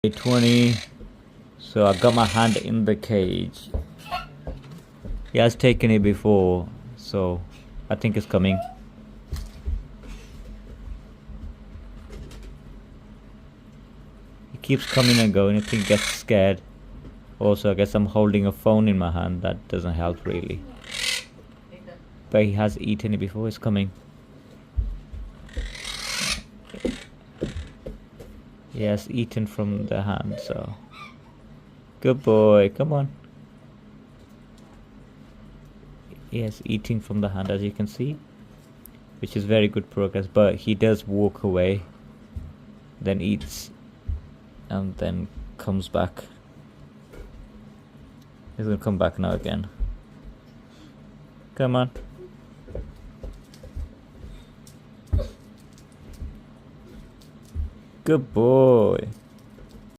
20. So I got my hand in the cage. He has taken it before, so I think it's coming. He keeps coming and going. I think he gets scared. Also, I guess I'm holding a phone in my hand. That doesn't help really. But he has eaten it before. It's coming. He has eaten from the hand, so good boy. Come on. Yes, eating from the hand, as you can see, which is very good progress. But he does walk away, then eats, and then comes back. He's gonna come back now again. Come on. Good boy.